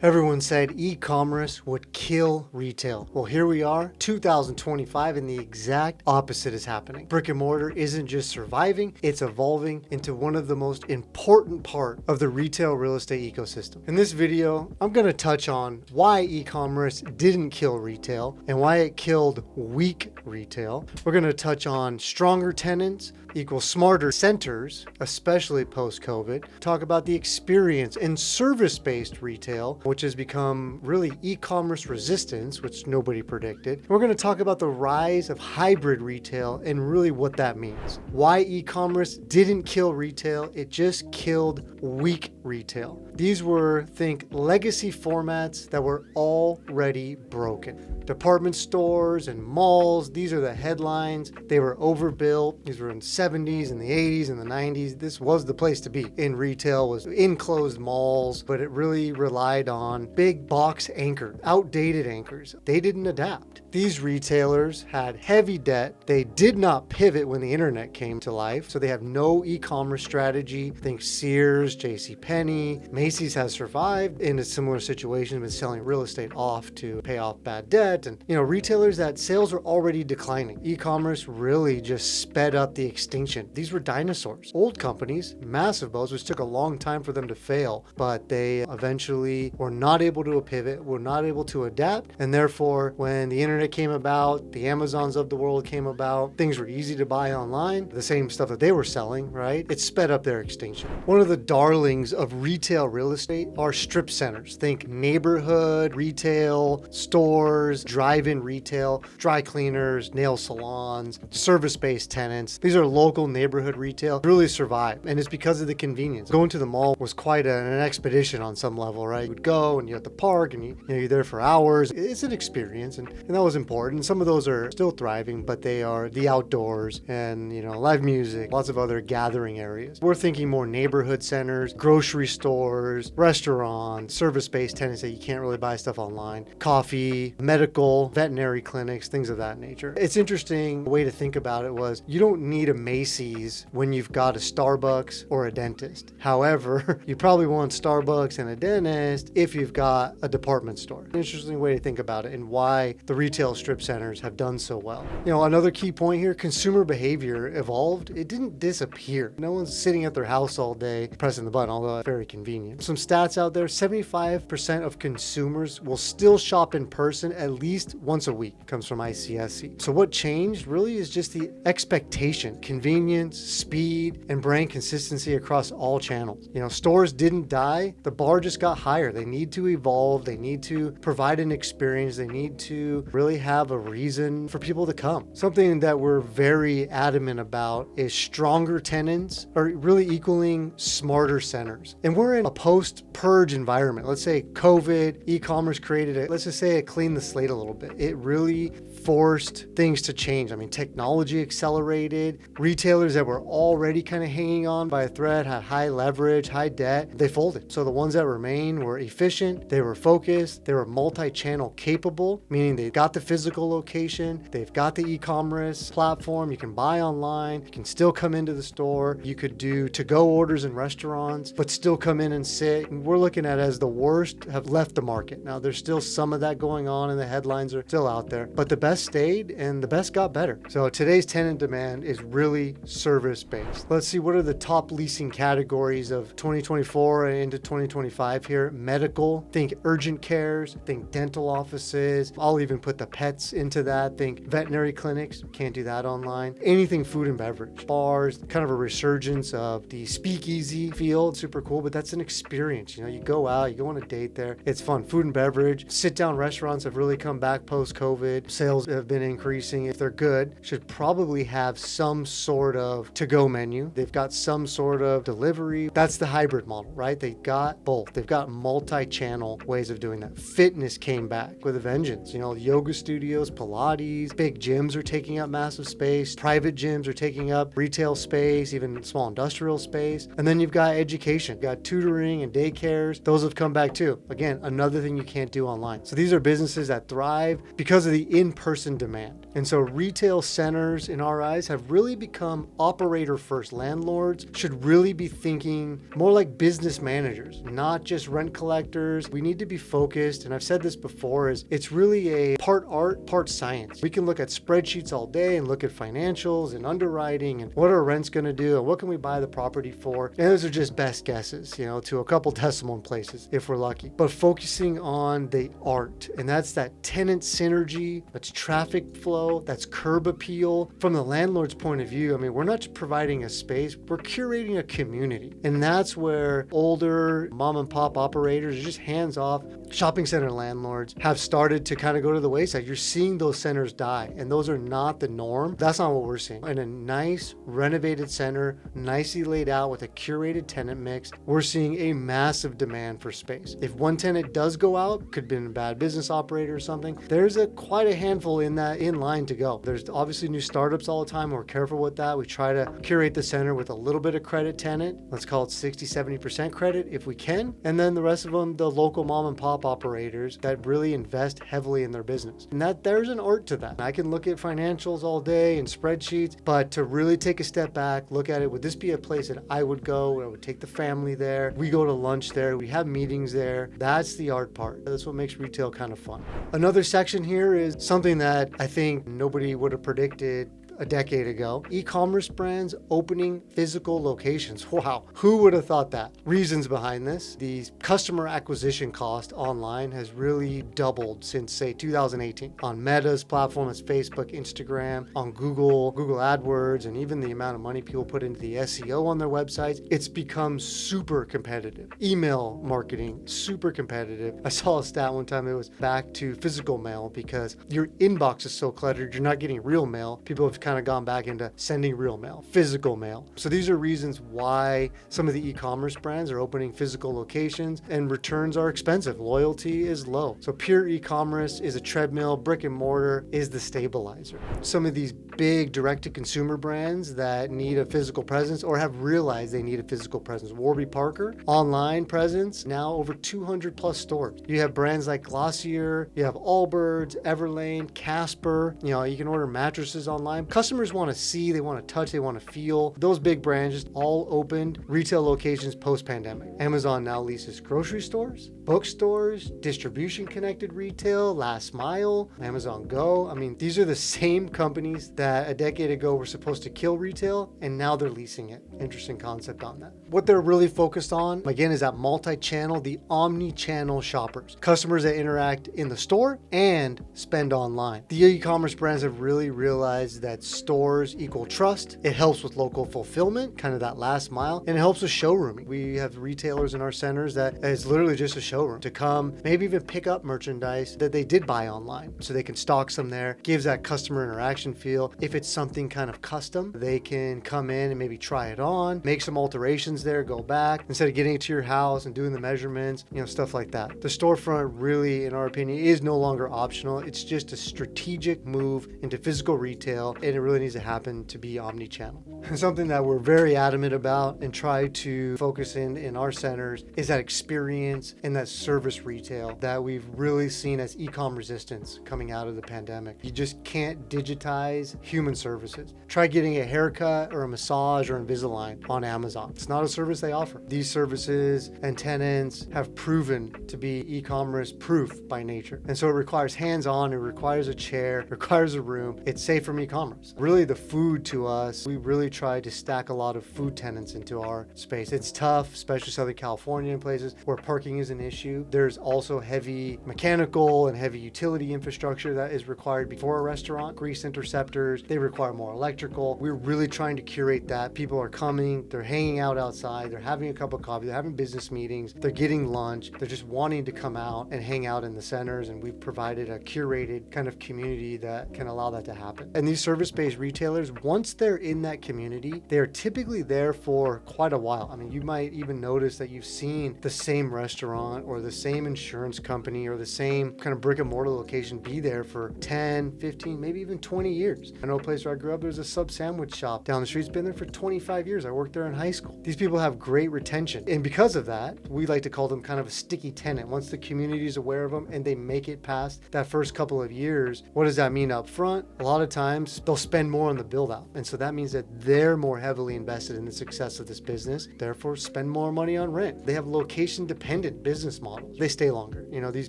Everyone said e-commerce would kill retail. Well, here we are, 2025, and the exact opposite is happening. Brick and mortar isn't just surviving, it's evolving into one of the most important part of the retail real estate ecosystem. In this video, I'm gonna touch on why e-commerce didn't kill retail and why it killed weak retail. We're gonna touch on stronger tenants equals smarter centers, especially post-COVID. Talk about the experience and service-based retail, which has become really e-commerce resistance, which nobody predicted. We're going to talk about the rise of hybrid retail and really what that means. Why e-commerce didn't kill retail, it just killed weak retail. These were, think, legacy formats that were already broken. Department stores and malls, these are the headlines. They were overbuilt. These were in the 70s and the 80s and the 90s. This was the place to be. In retail was enclosed malls, but it really relied on big box anchors, outdated anchors. They didn't adapt. These retailers had heavy debt. They did not pivot when the internet came to life. So they have no e-commerce strategy. Think Sears, JCPenney, Macy's has survived in a similar situation, been selling real estate off to pay off bad debt. And, retailers that sales were already declining. E-commerce really just sped up the extinction. These were dinosaurs. Old companies, massive boats, which took a long time for them to fail, but they eventually were not able to pivot, were not able to adapt. And therefore, when the internet came about, the Amazons of the world came about, things were easy to buy online, the same stuff that they were selling, right? It sped up their extinction. One of the darlings of retail real estate are strip centers. Think neighborhood, retail, stores, drive-in retail, dry cleaners, nail salons, service-based tenants. These are local neighborhood retail, really survive. And it's because of the convenience. Going to the mall was quite an expedition on some level, right? You would go and you're at the park and you're there for hours. It's an experience and that was important. Some of those are still thriving, but they are the outdoors and, live music, lots of other gathering areas. We're thinking more neighborhood centers, grocery stores, restaurants, service-based tenants that you can't really buy stuff online, coffee, medical, veterinary clinics, things of that nature. It's interesting, the way to think about it was you don't need a Macy's when you've got a Starbucks or a dentist. However, you probably want Starbucks and a dentist if you've got a department store. An interesting way to think about it and why the retail strip centers have done so well. Another key point here, consumer behavior evolved. It didn't disappear. No one's sitting at their house all day pressing the button, although that's very convenient. Some stats out there, 75% of consumers will still shop in person at least once a week. It comes from ICSC. So what changed really is just the expectation, convenience, speed, and brand consistency across all channels. Stores didn't die. The bar just got higher. They need to evolve. They need to provide an experience. They need to really have a reason for people to come. Something that we're very adamant about is stronger tenants are really equaling smarter centers. And we're in a post-purge environment. Let's say COVID, e-commerce created it. Let's just say it cleaned the slate a little bit. It really forced things to change. Technology accelerated. Retailers that were already kind of hanging on by a thread, had high leverage, high debt, they folded. So the ones that remain were efficient, they were focused, they were multi-channel capable, meaning they've got the physical location, they've got the e-commerce platform, you can buy online, you can still come into the store, you could do to-go orders in restaurants, but still come in and sit. And we're looking at as the worst have left the market. Now there's still some of that going on and the headlines are still out there, but the best stayed and the best got better. So today's tenant demand is really service-based. Let's see, what are the top leasing categories of 2024 and into 2025 here? Medical, think urgent cares, think dental offices. I'll even put the pets into that. Think veterinary clinics, can't do that online. Anything food and beverage. Bars, kind of a resurgence of the speakeasy field, super cool, but that's an experience. You go out, you go on a date there. It's fun. Food and beverage, sit-down restaurants have really come back post-COVID. Sales have been increasing. If they're good, should probably have some sort of to-go menu. They've got some sort of delivery. That's the hybrid model, right? They got both. They've got multi-channel ways of doing that. Fitness came back with a vengeance. Yoga studios, Pilates, big gyms are taking up massive space. Private gyms are taking up retail space, even small industrial space. And then you've got education. You've got tutoring and daycares. Those have come back too. Again, another thing you can't do online. So these are businesses that thrive because of the in-person in-person demand. And so retail centers in our eyes have really become operator first. Landlords should really be thinking more like business managers, not just rent collectors. We need to be focused, and I've said this before, is it's really a part art, part science. We can look at spreadsheets all day and look at financials and underwriting and what are rents going to do and what can we buy the property for. And those are just best guesses, to a couple decimal places if we're lucky. But focusing on the art, and that's that tenant synergy, that's traffic flow, that's curb appeal. From the landlord's point of view, we're not just providing a space, we're curating a community. And that's where older mom and pop operators, just hands off, shopping center landlords have started to kind of go to the wayside. You're seeing those centers die, and those are not the norm. That's not what we're seeing. In a nice renovated center, nicely laid out with a curated tenant mix, we're seeing a massive demand for space. If one tenant does go out, could have been a bad business operator or something, there's quite a handful in line to go. There's obviously new startups all the time. We're careful with that. We try to curate the center with a little bit of credit tenant. Let's call it 60-70% credit if we can. And then the rest of them, the local mom and pop operators that really invest heavily in their business. And there's an art to that. I can look at financials all day and spreadsheets, but to really take a step back, look at it, would this be a place that I would go? I would take the family there. We go to lunch there. We have meetings there. That's the art part. That's what makes retail kind of fun. Another section here is something that I think nobody would have predicted a decade ago. E-commerce brands opening physical locations. Wow, who would have thought that? Reasons behind this. The customer acquisition cost online has really doubled since, say, 2018. On Meta's platform, as Facebook, Instagram, on Google AdWords, and even the amount of money people put into the SEO on their websites, it's become super competitive. Email marketing, super competitive. I saw a stat one time, it was back to physical mail because your inbox is so cluttered, you're not getting real mail. People have kind of gone back into sending real mail, physical mail. So these are reasons why some of the e-commerce brands are opening physical locations, and returns are expensive. Loyalty is low. So pure e-commerce is a treadmill, brick and mortar is the stabilizer. Some of these big direct-to-consumer brands that need a physical presence or have realized they need a physical presence. Warby Parker, online presence, now over 200 plus stores. You have brands like Glossier, you have Allbirds, Everlane, Casper. You can order mattresses online. Customers want to see, they want to touch, they want to feel. Those big brands just all opened retail locations post-pandemic. Amazon now leases grocery stores, bookstores, distribution-connected retail, last mile, Amazon Go. These are the same companies that a decade ago were supposed to kill retail, and now they're leasing it. Interesting concept on that. What they're really focused on, again, is that multi-channel, the omni-channel shoppers. Customers that interact in the store and spend online. The e-commerce brands have really realized that stores equal trust. It helps with local fulfillment, kind of that last mile, and it helps with showrooming. We have retailers in our centers that is literally just a showroom to come, maybe even pick up merchandise that they did buy online, so they can stock some there, gives that customer interaction feel. If it's something kind of custom, they can come in and maybe try it on, make some alterations there, go back, instead of getting it to your house and doing the measurements, stuff like that. The storefront really, in our opinion, is no longer optional. It's just a strategic move into physical retail, and it really needs to happen to be omni-channel. Something that we're very adamant about and try to focus in our centers is that experience and that service retail that we've really seen as e-com resistance coming out of the pandemic. You just can't digitize human services. Try getting a haircut or a massage or Invisalign on Amazon. It's not a service they offer. These services and tenants have proven to be e-commerce proof by nature. And so it requires hands-on, it requires a chair, it requires a room. It's safe from e-commerce. Really, the food to us, we really try to stack a lot of food tenants into our space. It's tough, especially Southern California and places where parking is an issue. There's also heavy mechanical and heavy utility infrastructure that is required before a restaurant. Grease interceptors, they require more electrical. We're really trying to curate that. People are coming, they're hanging out outside, they're having a cup of coffee, they're having business meetings, they're getting lunch, they're just wanting to come out and hang out in the centers, and we've provided a curated kind of community that can allow that to happen. And these service-based retailers, once they're in that community, community, they are typically there for quite a while. I mean, you might even notice that you've seen the same restaurant or the same insurance company or the same kind of brick and mortar location be there for 10, 15, maybe even 20 years. I know a place where I grew up, there's a sub sandwich shop down the street. It's been there for 25 years. I worked there in high school. These people have great retention. And because of that, we like to call them kind of a sticky tenant. Once the community is aware of them and they make it past that first couple of years, what does that mean up front? A lot of times they'll spend more on the build out. And so that means that they're more heavily invested in the success of this business, therefore spend more money on rent. They have location dependent business models. They stay longer. You know, these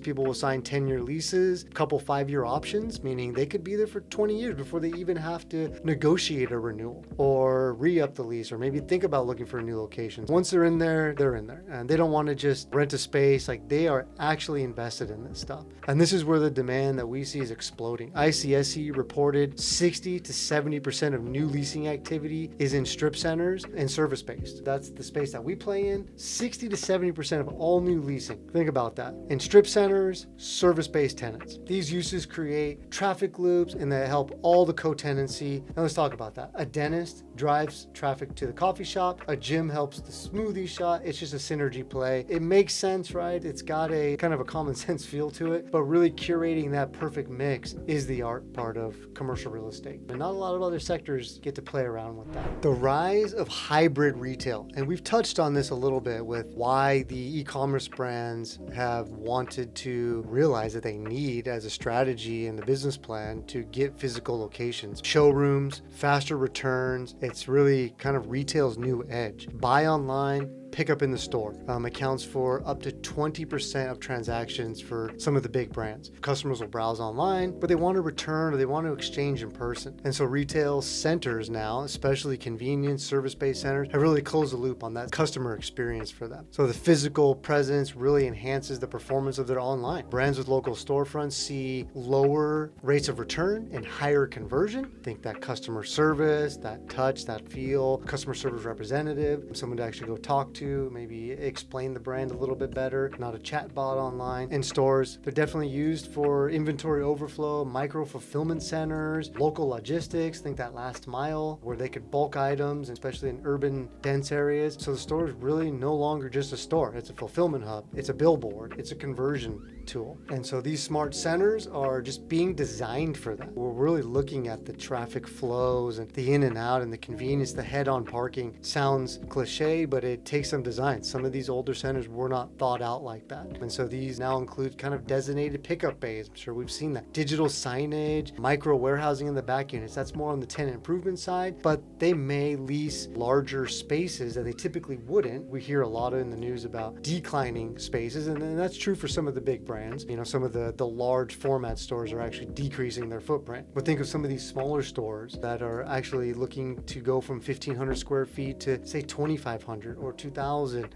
people will sign 10-year leases, a couple 5-year options, meaning they could be there for 20 years before they even have to negotiate a renewal or re-up the lease or maybe think about looking for a new location. Once they're in there, they're in there. And they don't want to just rent a space. Like, they are actually invested in this stuff. And this is where the demand that we see is exploding. ICSC reported 60 to 70% of new leasing activity is in strip centers and service-based. That's the space that we play in. 60 to 70% of all new leasing. Think about that. In strip centers, service-based tenants. These uses create traffic loops and they help all the co-tenancy. Now let's talk about that. A dentist drives traffic to the coffee shop. A gym helps the smoothie shop. It's just a synergy play. It makes sense, right? It's got a kind of a common sense feel to it, but really curating that perfect mix is the art part of commercial real estate. And not a lot of other sectors get to play around with that. The rise of hybrid retail. And we've touched on this a little bit with why the e-commerce brands have wanted to realize that they need as a strategy in the business plan to get physical locations, showrooms, faster returns. It's really kind of retail's new edge. Buy online, pick up in the store. Accounts for up to 20% of transactions for some of the big brands. Customers will browse online, but they want to return or they want to exchange in person. And so retail centers now, especially convenience, service-based centers, have really closed the loop on that customer experience for them. So the physical presence really enhances the performance of their online. Brands with local storefronts see lower rates of return and higher conversion. Think that customer service, that touch, that feel, customer service representative, someone to actually go talk to, maybe explain the brand a little bit better, not a chat bot online. In stores, they're definitely used for inventory overflow, micro fulfillment centers, local logistics, think that last mile where they could bulk items, especially in urban dense areas. So the store is really no longer just a store. It's a fulfillment hub. It's a billboard. It's a conversion tool. And so these smart centers are just being designed for that. We're really looking at the traffic flows and the in and out and the convenience, the head-on parking. Sounds cliche, but it takes some design. Some of these older centers were not thought out like that. And so these now include kind of designated pickup bays. I'm sure we've seen that. Digital signage, micro warehousing in the back units. That's more on the tenant improvement side, but they may lease larger spaces that they typically wouldn't. We hear a lot in the news about declining spaces, and that's true for some of the big brands. You know, some of the large format stores are actually decreasing their footprint. But think of some of these smaller stores that are actually looking to go from 1,500 square feet to say 2,500 or 2,000.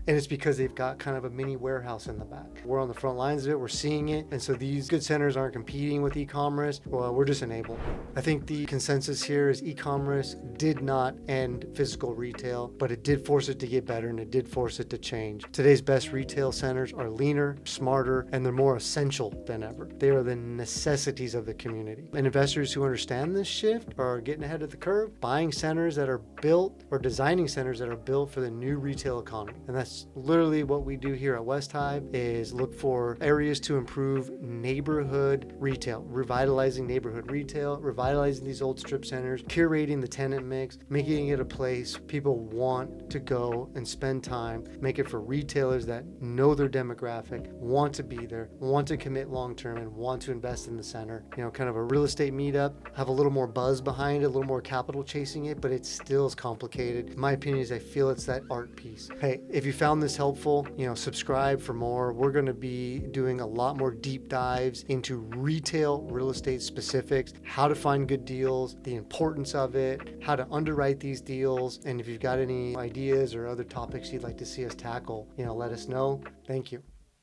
And it's because they've got kind of a mini warehouse in the back. We're on the front lines of it. We're seeing it. And so these good centers aren't competing with e-commerce. Well, we're just enabling. I think the consensus here is e-commerce did not end physical retail, but it did force it to get better and it did force it to change. Today's best retail centers are leaner, smarter, and they're more essential than ever. They are the necessities of the community. And investors who understand this shift are getting ahead of the curve, buying centers that are built or designing centers that are built for the new retail economy. And that's literally what we do here at West Hive is look for areas to improve neighborhood retail, revitalizing neighborhood retail, revitalizing these old strip centers, curating the tenant mix, making it a place people want to go and spend time, make it for retailers that know their demographic, want to be there, want to commit long-term and want to invest in the center. You know, kind of a real estate meetup, have a little more buzz behind it, a little more capital chasing it, but it still is complicated. In my opinion is I feel it's that art piece. Hey, if you found this helpful, subscribe for more. We're going to be doing a lot more deep dives into retail real estate specifics, how to find good deals, the importance of it, how to underwrite these deals. And if you've got any ideas or other topics you'd like to see us tackle, let us know. Thank you.